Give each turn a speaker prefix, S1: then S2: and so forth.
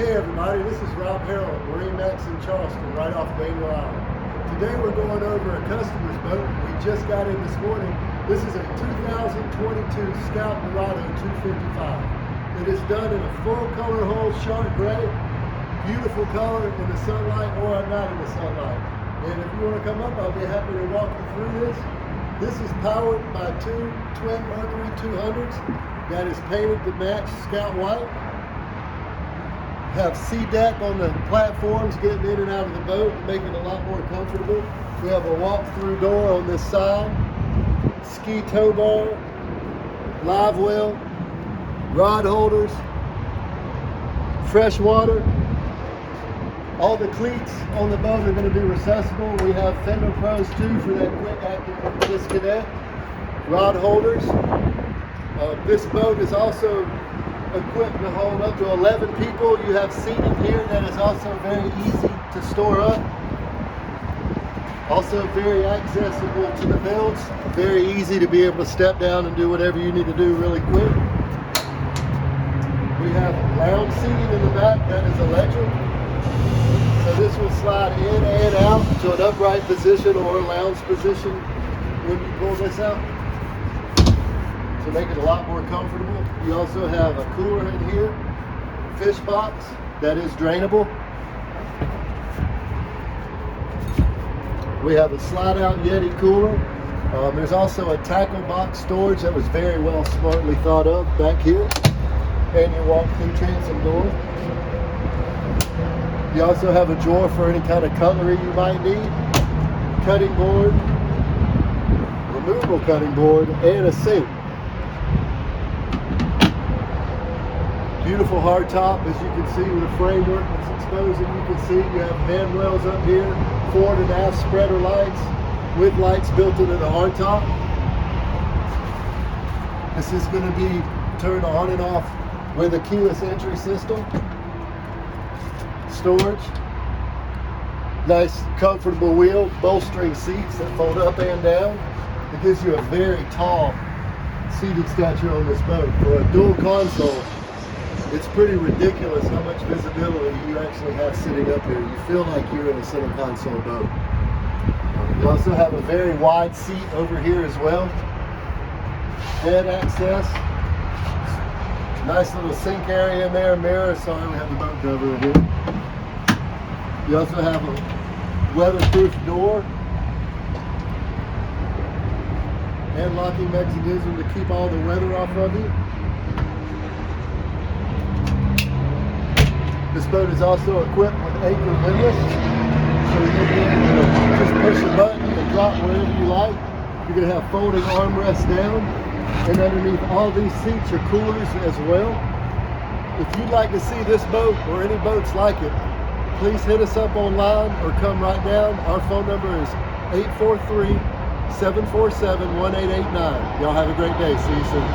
S1: Hey everybody, this is Rob Harrell at MarineMax in Charleston, right off Drainable Island. Today we're going over a customer's boat we just got in this morning. This is a 2022 Scout Dorado 255. It is done in a full color hull shark gray, beautiful color in the sunlight or at night in the sunlight. And if you want to come up, I'll be happy to walk you through this. This is powered by two twin Mercury 200s that is painted to match Scout White. Have C-deck on the platforms getting in and out of the boat to make it a lot more comfortable. We have a walk-through door on this side, ski tow bar, live well, rod holders, fresh water. All the cleats on the boat are going to be recessible. We have fender pros too for that quick active disconnect. Rod holders. This boat is also equipped to hold up to 11 people. You have seating here that is also very easy to store up. Also very accessible to the builds. Very easy to be able to step down and do whatever you need to do really quick. We have lounge seating in the back that is electric. So this will slide in and out to an upright position or a lounge position when you pull this out, to make it a lot more comfortable. You also have a cooler in here, fish box that is drainable. We have a slide out Yeti cooler. There's also a tackle box storage that was very well smartly thought of back here. And your walk-through transom door. You also have a drawer for any kind of cutlery you might need. Cutting board, removable cutting board, and a sink. Beautiful hard top, as you can see, with a framework that's exposed, and you can see you have handrails up here, forward and aft spreader lights with lights built into the hard top. This is going to be turned on and off with a keyless entry system. Storage, nice comfortable wheel, bolstering seats that fold up and down. It gives you a very tall seating stature on this boat. For a dual console, it's pretty ridiculous how much visibility you actually have sitting up here. You feel like you're in a center console boat. You also have a very wide seat over here as well. Bed access. Nice little sink area in there, mirror. Sorry, we have the boat cover in here. You also have a weatherproof door and locking mechanism to keep all the weather off of you. This boat is also equipped with anchor windlass, so you'll be able to just push a button and drop wherever you like. You're going to have folding armrests down, and underneath all these seats are coolers as well. If you'd like to see this boat or any boats like it, please hit us up online or come right down. Our phone number is 843-747-1889. Y'all have a great day. See you soon.